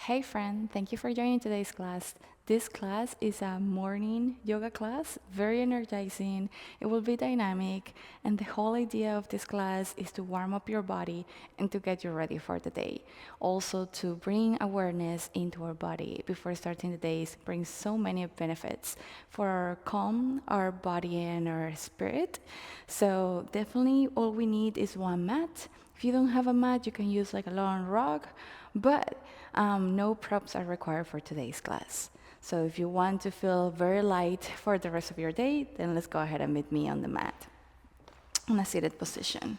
Hey friend, thank you for joining today's class. This class is a morning yoga class, very energizing. It will be dynamic, and the whole idea of this class is to warm up your body and to get you ready for the day. Also, to bring awareness into our body before starting the days brings so many benefits for our calm, our body, and our spirit. So, definitely, all we need is one mat. If you don't have a mat, you can use like a long rug, but no props are required for today's class. So if you want to feel very light for the rest of your day, then let's go ahead and meet me on the mat in a seated position.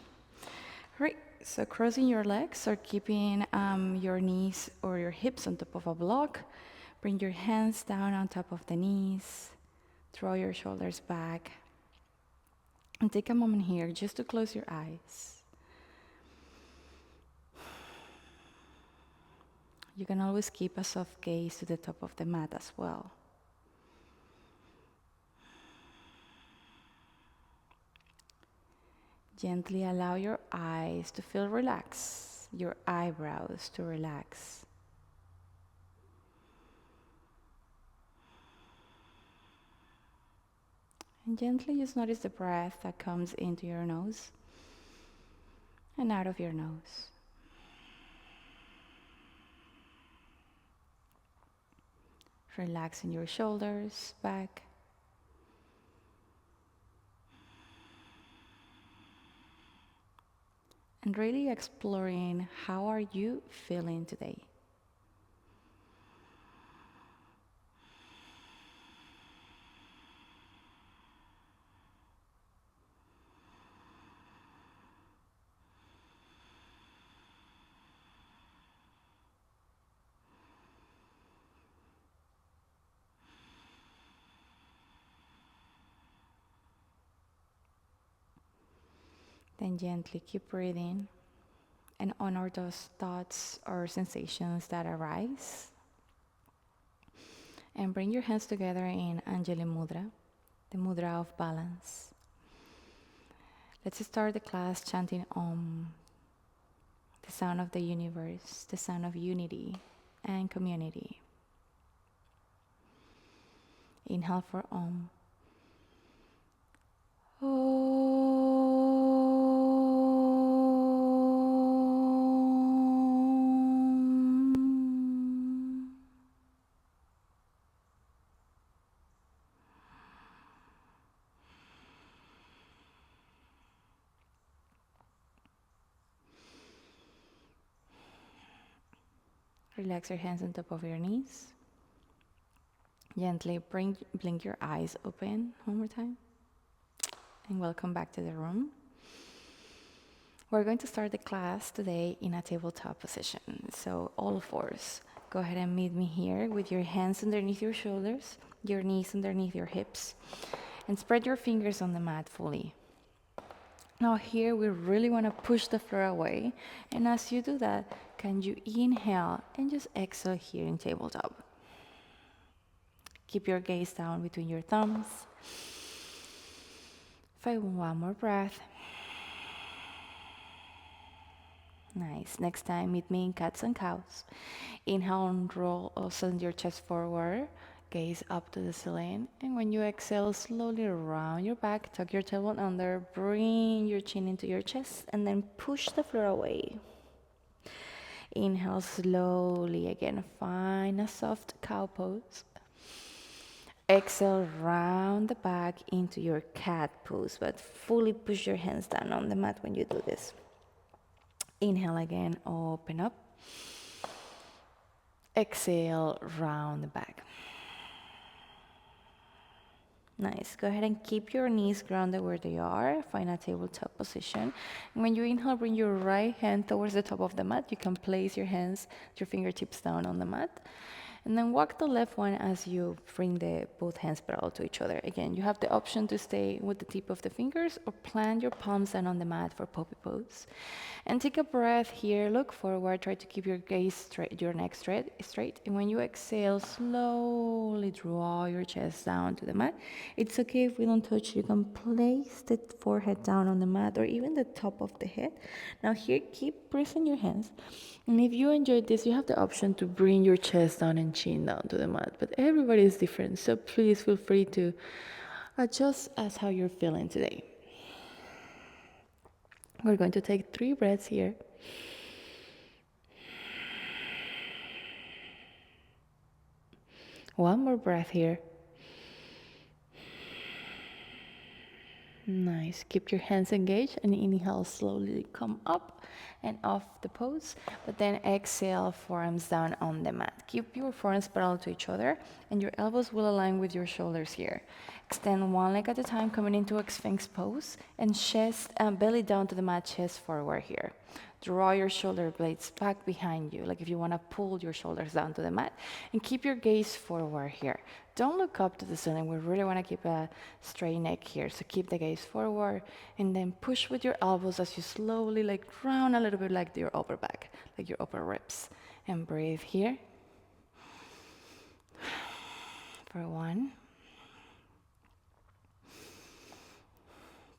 Right, so crossing your legs or keeping your knees or your hips on top of a block. Bring your hands down on top of the knees. Throw your shoulders back. And take a moment here just to close your eyes. You can always keep a soft gaze to the top of the mat as well. Gently allow your eyes to feel relaxed, your eyebrows to relax. And gently just notice the breath that comes into your nose and out of your nose. Relaxing your shoulders back. And really exploring how are you feeling today. Then gently keep breathing and honor those thoughts or sensations that arise. And bring your hands together in Anjali Mudra, the mudra of balance. Let's start the class chanting Om, the sound of the universe, the sound of unity and community. Inhale for Om. Om. Relax your hands on top of your knees. Gently blink your eyes open one more time. And welcome back to the room. We're going to start the class today in a tabletop position. So all fours, go ahead and meet me here with your hands underneath your shoulders, your knees underneath your hips, and spread your fingers on the mat fully. Now here we really want to push the floor away, and as you do that, can you inhale and just exhale here in tabletop. Keep your gaze down between your thumbs. One more breath. Nice. Next time, meet me in cats and cows. Inhale and roll or send your chest forward. Gaze up to the ceiling. And when you exhale, slowly round your back. Tuck your tailbone under. Bring your chin into your chest. And then push the floor away. Inhale slowly again. Find a soft cow pose. Exhale, round the back into your cat pose. But fully push your hands down on the mat when you do this. Inhale again, open up. Exhale, round the back. Nice. Go ahead and keep your knees grounded where they are. Find a tabletop position. And when you inhale, bring your right hand towards the top of the mat. You can place your hands, your fingertips down on the mat. And then walk the left one as you bring the both hands parallel to each other. Again, you have the option to stay with the tip of the fingers or plant your palms down on the mat for puppy pose. And take a breath here, look forward, try to keep your gaze straight, your neck straight. And when you exhale, slowly draw your chest down to the mat. It's okay if we don't touch, you can place the forehead down on the mat or even the top of the head. Now here, keep pressing your hands. And if you enjoyed this, you have the option to bring your chest down and chin down to the mat. But everybody is different, so please feel free to adjust as how you're feeling today. We're going to take 3 breaths here. One more breath here. Nice. Keep your hands engaged and inhale, slowly come up and off the pose, but then exhale, forearms down on the mat. Keep your forearms parallel to each other and your elbows will align with your shoulders here. Extend one leg at a time, coming into a Sphinx pose, and chest and belly down to the mat, chest forward here. Draw your shoulder blades back behind you, like if you want to pull your shoulders down to the mat, and keep your gaze forward here. Don't look up to the ceiling. We really want to keep a straight neck here, so keep the gaze forward, and then push with your elbows as you slowly like round a little bit like your upper back, like your upper ribs, and breathe here for 1,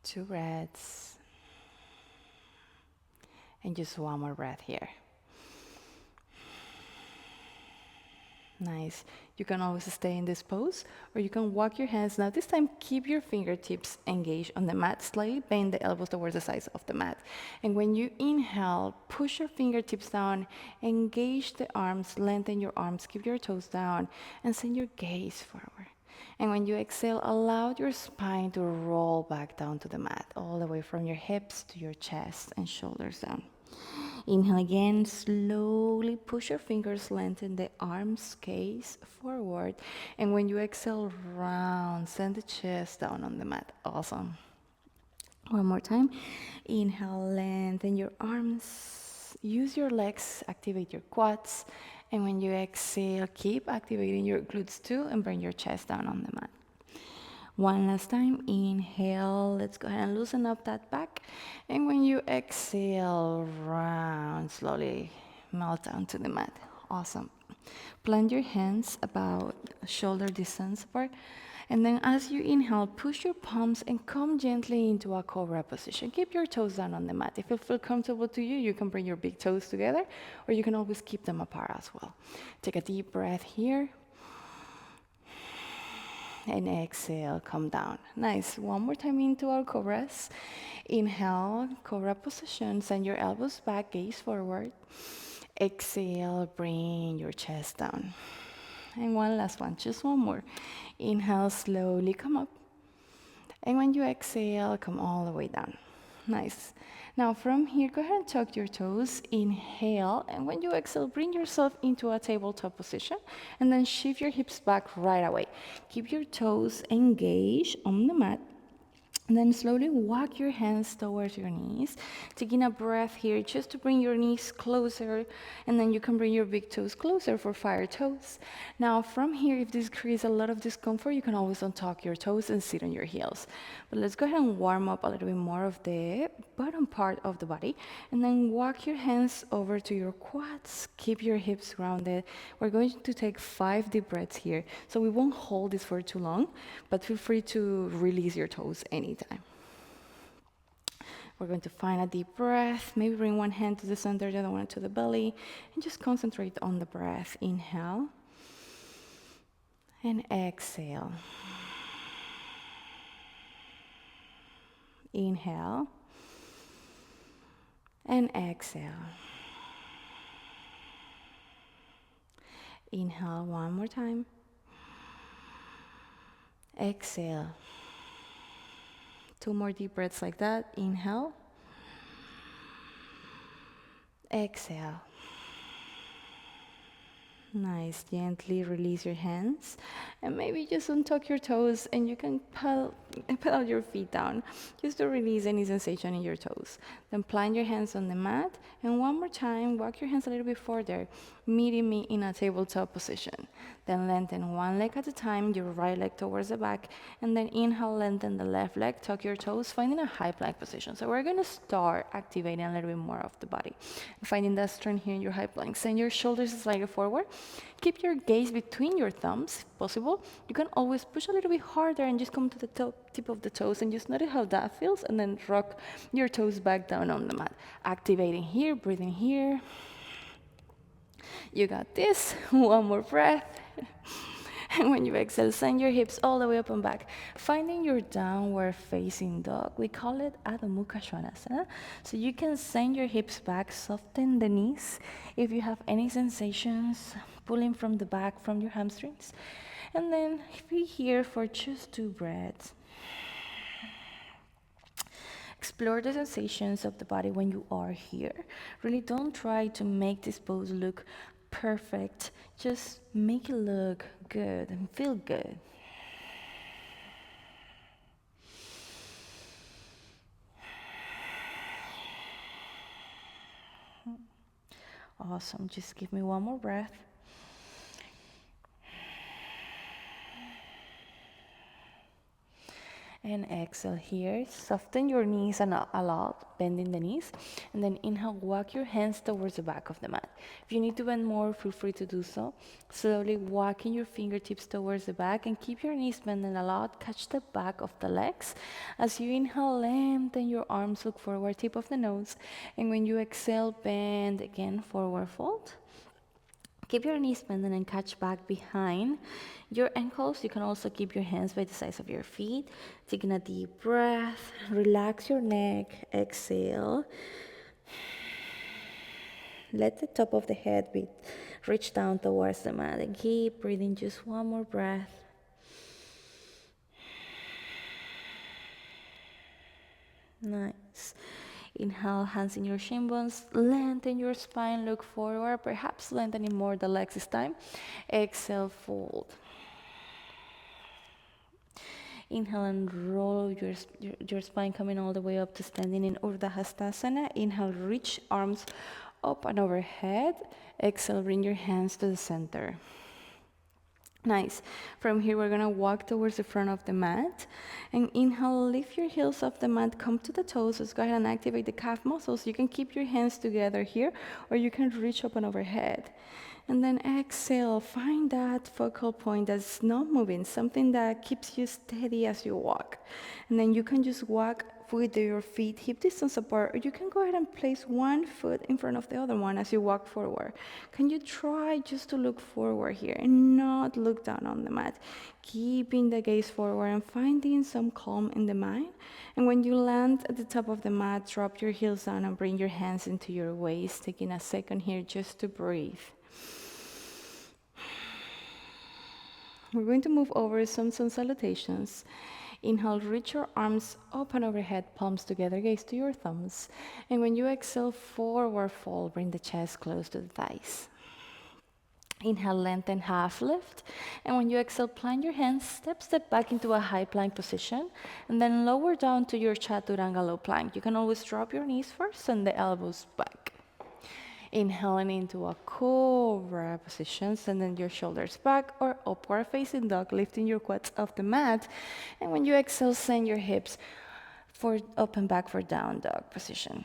2 breaths, and just 1 more breath here. Nice. You can always stay in this pose, or you can walk your hands. Now this time, keep your fingertips engaged on the mat. Slightly bend the elbows towards the sides of the mat. And when you inhale, push your fingertips down, engage the arms, lengthen your arms, keep your toes down, and send your gaze forward. And when you exhale, allow your spine to roll back down to the mat, all the way from your hips to your chest and shoulders down. Inhale again, slowly push your fingers, lengthen the arms, gaze forward. And when you exhale, round, send the chest down on the mat. Awesome. One more time. Inhale, lengthen your arms. Use your legs, activate your quads. And when you exhale, keep activating your glutes too and bring your chest down on the mat. One last time, inhale, let's go ahead and loosen up that back. And when you exhale, round, slowly melt down to the mat. Awesome. Plant your hands about shoulder distance apart. And then as you inhale, push your palms and come gently into a cobra position. Keep your toes down on the mat. If it feels comfortable to you, you can bring your big toes together, or you can always keep them apart as well. Take a deep breath here. And exhale, come down. Nice. One more time into our cobras. Inhale, cobra position. Send your elbows back, gaze forward. Exhale, bring your chest down. And one last one, just one more. Inhale, slowly come up. And when you exhale, come all the way down. Nice. Now from here, go ahead and tuck your toes. Inhale, and when you exhale, bring yourself into a tabletop position, and then shift your hips back right away. Keep your toes engaged on the mat. And then slowly walk your hands towards your knees, taking a breath here just to bring your knees closer, and then you can bring your big toes closer for fire toes. Now from here, if this creates a lot of discomfort, you can always untuck your toes and sit on your heels. But let's go ahead and warm up a little bit more of the bottom part of the body, and then walk your hands over to your quads, keep your hips grounded. We're going to take 5 deep breaths here, so we won't hold this for too long, but feel free to release your toes anytime. We're going to find a deep breath. Maybe bring one hand to the center, the other one to the belly, and just concentrate on the breath. Inhale and exhale. Inhale and exhale. Inhale one more time. Exhale. 2 more deep breaths like that. Inhale. Exhale. Nice. Gently release your hands and maybe just untuck your toes and you can pedal your feet down just to release any sensation in your toes. Then plant your hands on the mat and one more time, walk your hands a little bit further, meeting me in a tabletop position. Then lengthen one leg at a time, your right leg towards the back, and then inhale, lengthen the left leg, tuck your toes, finding a high plank position. So we're gonna start activating a little bit more of the body. Finding that strength here in your high plank. Send your shoulders slightly forward. Keep your gaze between your thumbs, if possible. You can always push a little bit harder and just come to the tip of the toes and just notice how that feels and then rock your toes back down on the mat. Activating here, breathing here. You got this. One more breath. And when you exhale, send your hips all the way up and back. Finding your downward facing dog. We call it Adho Mukha Svanasana. So you can send your hips back, soften the knees. If you have any sensations pulling from the back, from your hamstrings. And then be here for just 2 breaths. Explore the sensations of the body when you are here. Really don't try to make this pose look perfect. Just make it look good and feel good. Awesome. Just give me one more breath. And exhale here. Soften your knees a lot, bending the knees. And then inhale, walk your hands towards the back of the mat. If you need to bend more, feel free to do so. Slowly walking your fingertips towards the back and keep your knees bending a lot. Catch the back of the legs. As you inhale, lengthen your arms, look forward, tip of the nose. And when you exhale, bend again, forward fold. Keep your knees bending and catch back behind your ankles. You can also keep your hands by the sides of your feet. Taking a deep breath. Relax your neck. Exhale. Let the top of the head reach down towards the mat. And keep breathing. Just one more breath. Nice. Inhale, hands in your shin bones, lengthen your spine, look forward, perhaps lengthening more the legs this time. Exhale, fold. Inhale and roll your spine coming all the way up to standing in Urdhva Hastasana. Inhale, reach arms up and overhead. Exhale, bring your hands to the center. Nice. From here, we're going to walk towards the front of the mat. And inhale, lift your heels off the mat, come to the toes. Let's go ahead and activate the calf muscles. You can keep your hands together here, or you can reach up and overhead. And then exhale, find that focal point that's not moving, something that keeps you steady as you walk. And then you can just walk with your feet hip distance apart, or you can go ahead and place one foot in front of the other one as you walk forward. Can you try just to look forward here and not look down on the mat? Keeping the gaze forward and finding some calm in the mind. And when you land at the top of the mat, drop your heels down and bring your hands into your waist, taking a second here just to breathe. We're going to move over some sun salutations. Inhale, reach your arms up and overhead, palms together, gaze to your thumbs. And when you exhale, forward fold, bring the chest close to the thighs. Inhale, lengthen, half lift. And when you exhale, plant your hands, step back into a high plank position. And then lower down to your Chaturanga low plank. You can always drop your knees first and the elbows back. Inhaling into a cobra position, sending your shoulders back or upward facing dog, lifting your quads off the mat. And when you exhale, send your hips up and back for down dog position.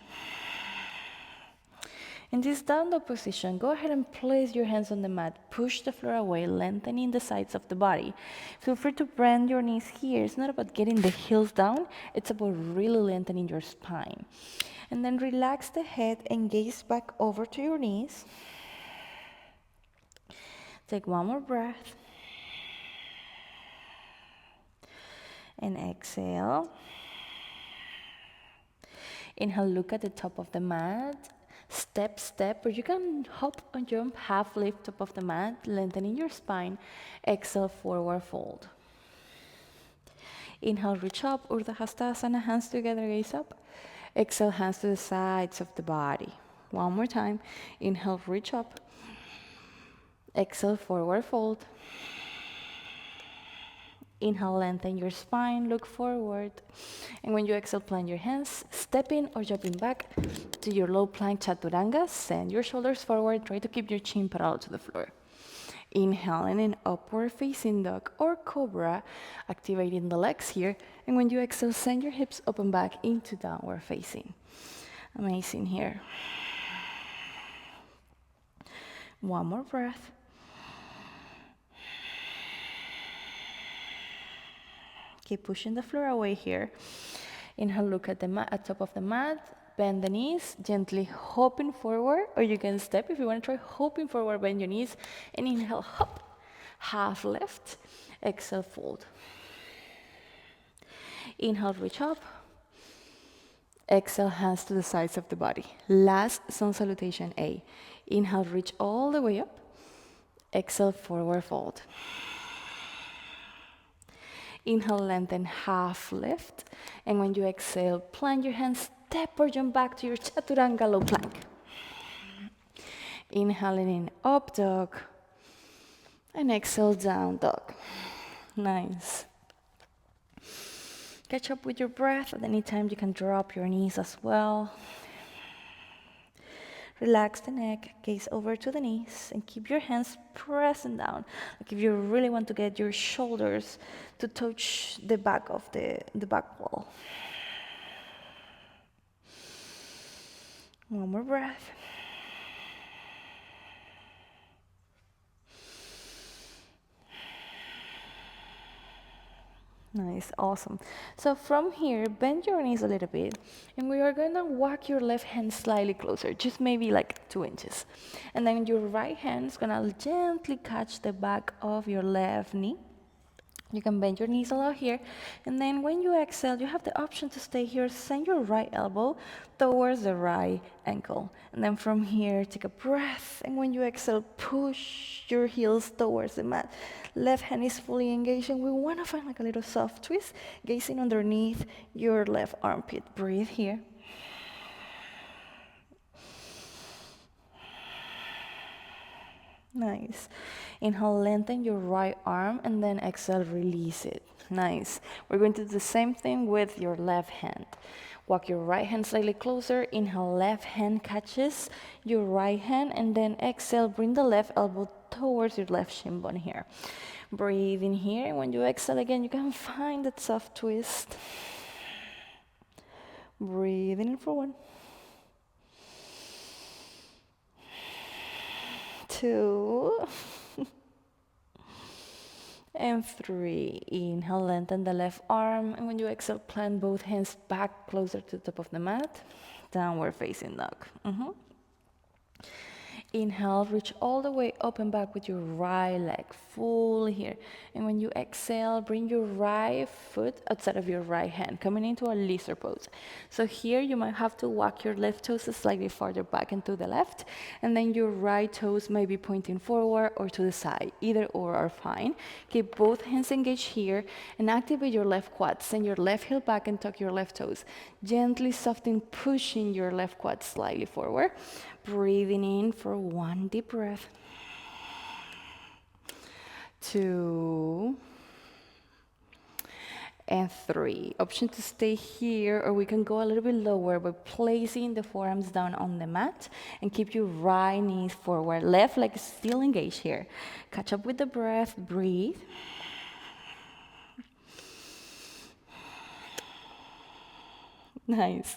In this down dog position, go ahead and place your hands on the mat. Push the floor away, lengthening the sides of the body. Feel free to bend your knees here. It's not about getting the heels down. It's about really lengthening your spine. And then relax the head and gaze back over to your knees. Take one more breath. And exhale. Inhale, look at the top of the mat. Step, or you can hop and jump, half lift top of the mat, lengthening your spine. Exhale, forward fold. Inhale, reach up, Urdhva Hastasana, hands together, gaze up. Exhale, hands to the sides of the body. One more time. Inhale, reach up. Exhale, forward fold. Inhale, lengthen your spine, look forward. And when you exhale, plant your hands, stepping or jumping back to your low plank chaturanga. Send your shoulders forward, try to keep your chin parallel to the floor. Inhaling in upward facing dog or cobra, activating the legs here. And when you exhale, send your hips up and back into downward facing. Amazing here. One more breath. Keep pushing the floor away here. Inhale, look at the mat, at top of the mat. Bend the knees, gently hopping forward, or you can step if you want to try hopping forward, bend your knees, and inhale, hop, half lift, exhale, fold. Inhale, reach up, exhale, hands to the sides of the body. Last sun salutation A. Inhale, reach all the way up, exhale, forward fold. Inhale, lengthen, half lift. And when you exhale, plant your hands, step or jump back to your chaturanga low plank. Inhaling in, up dog. And exhale, down dog. Nice. Catch up with your breath. At any time, you can drop your knees as well. Relax the neck, gaze over to the knees, and keep your hands pressing down. Like if you really want to get your shoulders to touch the back of the back wall. One more breath. Nice, awesome. So from here, bend your knees a little bit, and we are gonna walk your left hand slightly closer, just maybe like 2 inches. And then your right hand is gonna gently catch the back of your left knee. You can bend your knees a lot here. And then when you exhale, you have the option to stay here. Send your right elbow towards the right ankle. And then from here, take a breath. And when you exhale, push your heels towards the mat. Left hand is fully engaged. And we want to find like a little soft twist, gazing underneath your left armpit. Breathe here. Nice. Inhale, lengthen your right arm, and then exhale, release it. Nice. We're going to do the same thing with your left hand. Walk your right hand slightly closer. Inhale, left hand catches your right hand, and then exhale, bring the left elbow towards your left shin bone here. Breathe in here, and when you exhale again, you can find that soft twist. Breathing in for 1. 2. And 3. Inhale, lengthen the left arm. And when you exhale, plant both hands back closer to the top of the mat. Downward facing dog. Inhale, reach all the way up and back with your right leg full here. And when you exhale, bring your right foot outside of your right hand, coming into a lizard pose. So here you might have to walk your left toes slightly farther back and to the left, and then your right toes may be pointing forward or to the side. Either or are fine. Keep both hands engaged here and activate your left quad. Send your left heel back and tuck your left toes. Gently soften, pushing your left quad slightly forward. Breathing in for 1 deep breath. 2. And 3. Option to stay here, or we can go a little bit lower by placing the forearms down on the mat and keep your right knees forward. Left leg is still engaged here. Catch up with the breath. Breathe. Nice.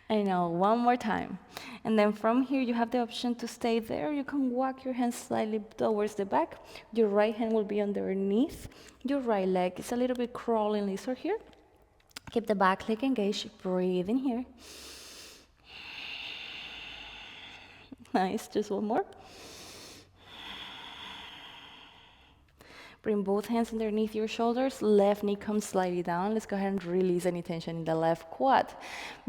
I know, one more time. And then from here, you have the option to stay there. You can walk your hands slightly towards the back. Your right hand will be underneath your right leg. It's a little bit crawling lizard here. Keep the back leg engaged. Breathe in here. Nice, just one more. Bring both hands underneath your shoulders. Left knee comes slightly down. Let's go ahead and release any tension in the left quad.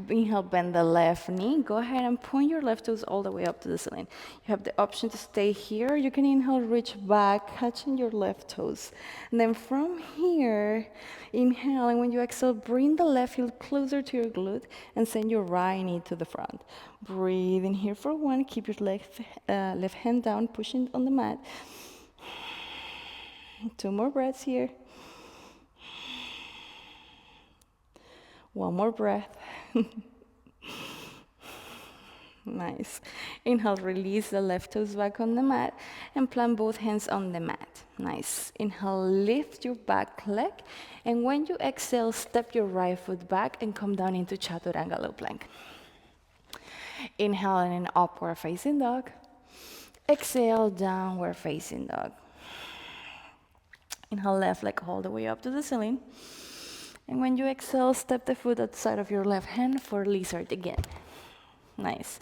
Inhale, bend the left knee. Go ahead and point your left toes all the way up to the ceiling. You have the option to stay here. You can inhale, reach back, catching your left toes. And then from here, inhale, and when you exhale, bring the left heel closer to your glute and send your right knee to the front. Breathe in here for one. Keep your left hand down, pushing on the mat. 2 more breaths here. 1 more breath. Nice. Inhale, release the left toes back on the mat and plant both hands on the mat. Nice. Inhale, lift your back leg. And when you exhale, step your right foot back and come down into Chaturanga low plank. Inhale in an upward facing dog. Exhale, downward facing dog. Inhale, left leg all the way up to the ceiling. And when you exhale, step the foot outside of your left hand for lizard again. Nice.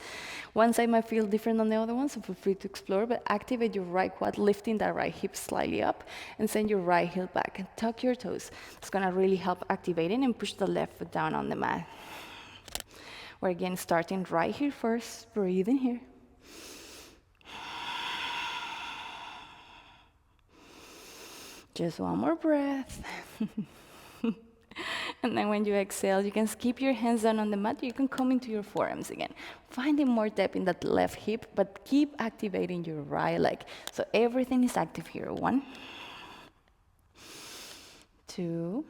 One side might feel different than the other one, so feel free to explore, but activate your right quad, lifting that right hip slightly up, and send your right heel back, and tuck your toes. It's gonna really help activating and push the left foot down on the mat. We're again starting right here first, breathe in here. Just 1 more breath. And then when you exhale, you can keep your hands down on the mat. You can come into your forearms again. Finding more depth in that left hip, but keep activating your right leg. So everything is active here. 1, 2,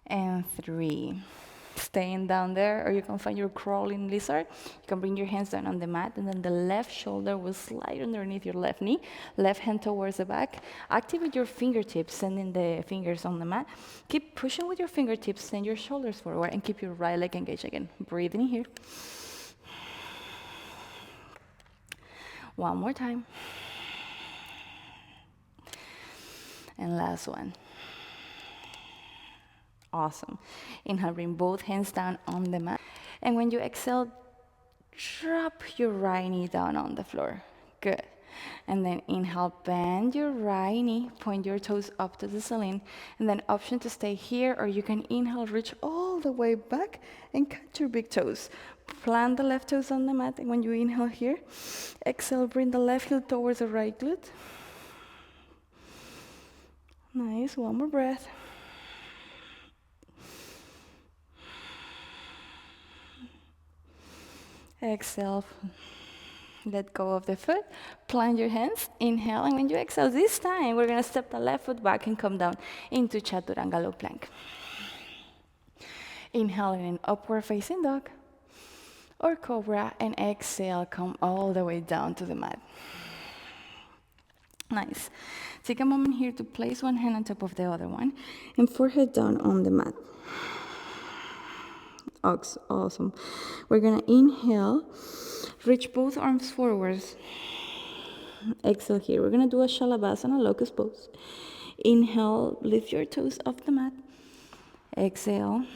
and 3. Staying down there, or you can find your crawling lizard. You can bring your hands down on the mat, and then the left shoulder will slide underneath your left knee, left hand towards the back. Activate your fingertips, sending the fingers on the mat. Keep pushing with your fingertips, send your shoulders forward, and keep your right leg engaged again. Breathe in here. 1 more time. And last one. Awesome. Inhale, bring both hands down on the mat. And when you exhale, drop your right knee down on the floor. Good. And then inhale, bend your right knee, point your toes up to the ceiling. And then option to stay here, or you can inhale, reach all the way back and catch your big toes. Plant the left toes on the mat. And when you inhale here, exhale, bring the left heel towards the right glute. Nice. 1 more breath. Exhale, let go of the foot, plant your hands, inhale, and when you exhale, this time we're gonna step the left foot back and come down into Chaturanga low plank. Inhale in an upward facing dog or cobra, and exhale, come all the way down to the mat. Nice. Take a moment here to place one hand on top of the other one and forehead down on the mat. Awesome. We're gonna inhale, reach both arms forwards. Exhale here. We're gonna do a Shalabhasana, locust pose. Inhale, lift your toes off the mat. Exhale.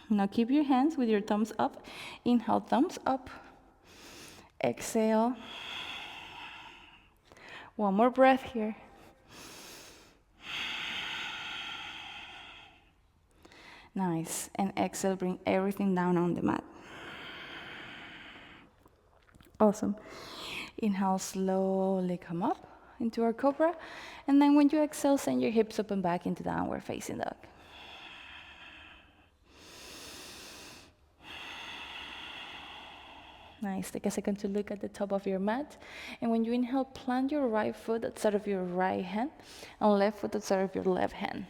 Now keep your hands with your thumbs up. Inhale, thumbs up. Exhale. 1 more breath here. Nice. And exhale, bring everything down on the mat. Awesome. Inhale, slowly come up into our cobra. And then when you exhale, send your hips up and back into downward facing dog. Nice. Take a second to look at the top of your mat. And when you inhale, plant your right foot outside of your right hand and left foot outside of your left hand.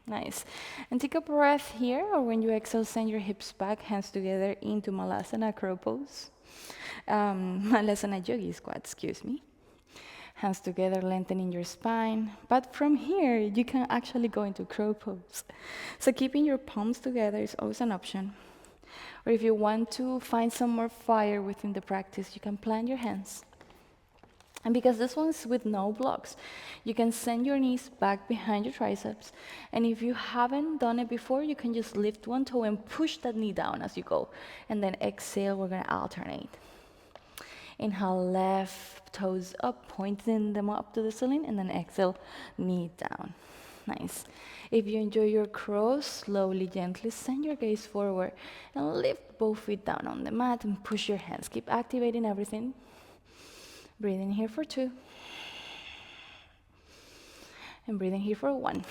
Nice. And take a breath here, or when you exhale, send your hips back, hands together into Malasana crow pose. Malasana yogi squat, excuse me. Hands together, lengthening your spine. But from here, you can actually go into crow pose. So keeping your palms together is always an option. Or if you want to find some more fire within the practice, you can plant your hands. And because this one's with no blocks, you can send your knees back behind your triceps. And if you haven't done it before, you can just lift one toe and push that knee down as you go. And then exhale, we're gonna alternate. Inhale, left toes up, pointing them up to the ceiling, and then exhale, knee down. Nice. If you enjoy your crow, slowly, gently send your gaze forward and lift both feet down on the mat and push your hands. Keep activating everything. Breathe in here for 2. And breathe in here for 1.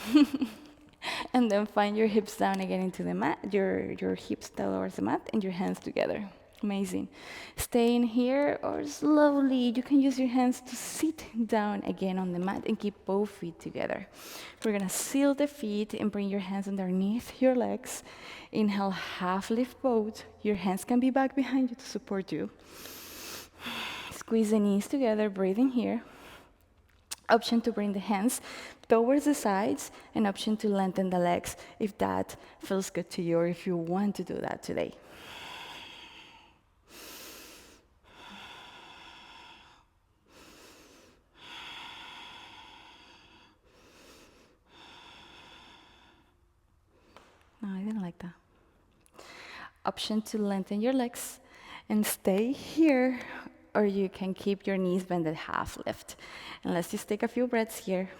And then find your hips down again into the mat, your hips towards the mat, and your hands together. Amazing. Stay in here, or slowly, you can use your hands to sit down again on the mat and keep both feet together. We're gonna seal the feet and bring your hands underneath your legs. Inhale, half lift both. Your hands can be back behind you to support you. Squeeze the knees together, breathing here. Option to bring the hands towards the sides, and option to lengthen the legs if that feels good to you or if you want to do that today. No, I didn't like that. Option to lengthen your legs and stay here, or you can keep your knees bent at half lift. And let's just take a few breaths here.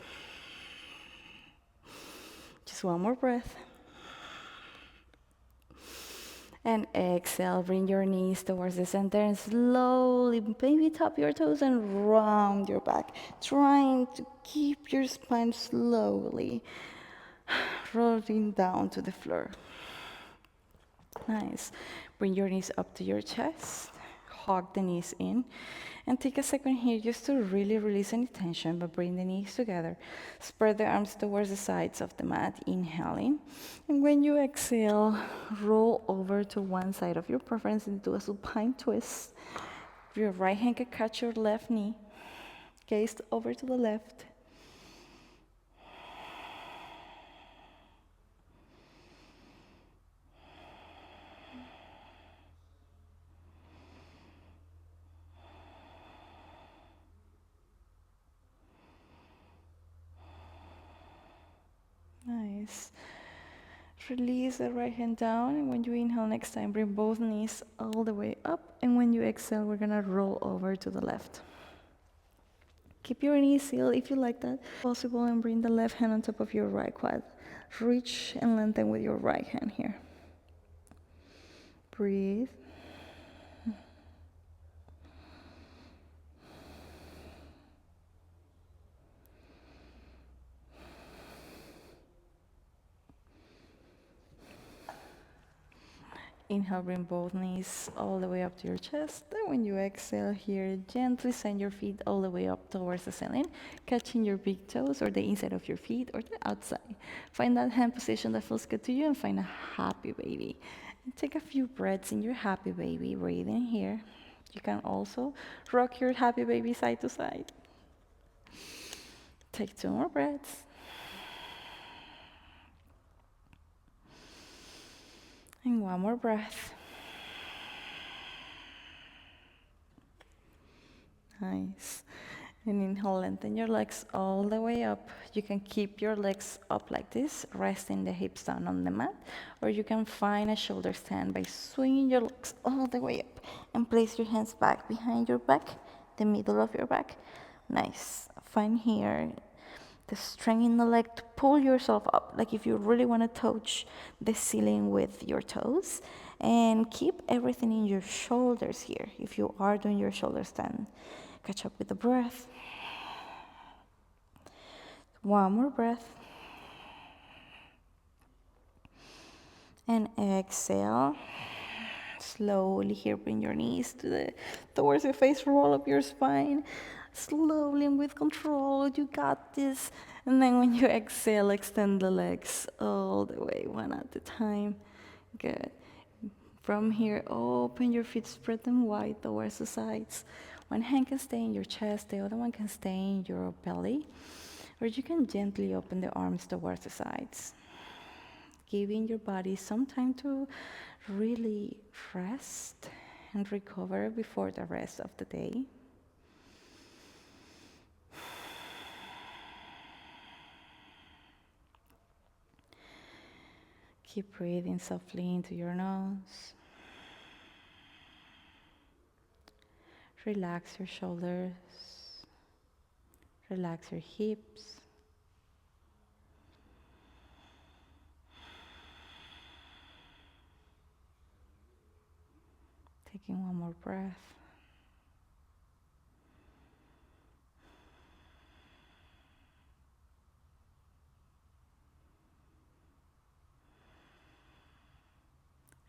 Just one more breath. And exhale, bring your knees towards the center and slowly, maybe tap your toes and round your back, trying to keep your spine slowly rolling down to the floor. Nice. Bring your knees up to your chest, hug the knees in, and take a second here just to really release any tension, but bring the knees together. Spread the arms towards the sides of the mat, inhaling. And when you exhale, roll over to one side of your preference and do a supine twist. Your right hand can catch your left knee, gaze over to the left. Nice. Release the right hand down, and when you inhale next time, bring both knees all the way up, and when you exhale, we're gonna roll over to the left. Keep your knees sealed if you like that possible, and bring the left hand on top of your right quad. Reach and lengthen with your right hand here. Breathe. Inhale, bring both knees all the way up to your chest. And when you exhale here, gently send your feet all the way up towards the ceiling, catching your big toes or the inside of your feet or the outside. Find that hand position that feels good to you and find a happy baby. And take a few breaths in your happy baby. Breathe in here. You can also rock your happy baby side to side. Take 2 more breaths. And 1 more breath. Nice. And inhale, lengthen your legs all the way up. You can keep your legs up like this, resting the hips down on the mat, or you can find a shoulder stand by swinging your legs all the way up and place your hands back behind your back, the middle of your back. Nice. Find here the strength in the leg to pull yourself up, like if you really want to touch the ceiling with your toes, and keep everything in your shoulders here if you are doing your shoulder stand. Catch up with the breath. 1 more breath. And exhale. Slowly here, bring your knees towards your face, roll up your spine. Slowly and with control, you got this. And then when you exhale, extend the legs all the way, one at a time. Good. From here, open your feet, spread them wide towards the sides. One hand can stay in your chest, the other one can stay in your belly. Or you can gently open the arms towards the sides, giving your body some time to really rest and recover before the rest of the day. Keep breathing softly into your nose. Relax your shoulders. Relax your hips. Taking one more breath.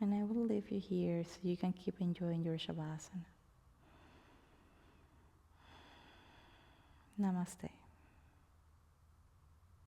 And I will leave you here so you can keep enjoying your Shavasana. Namaste.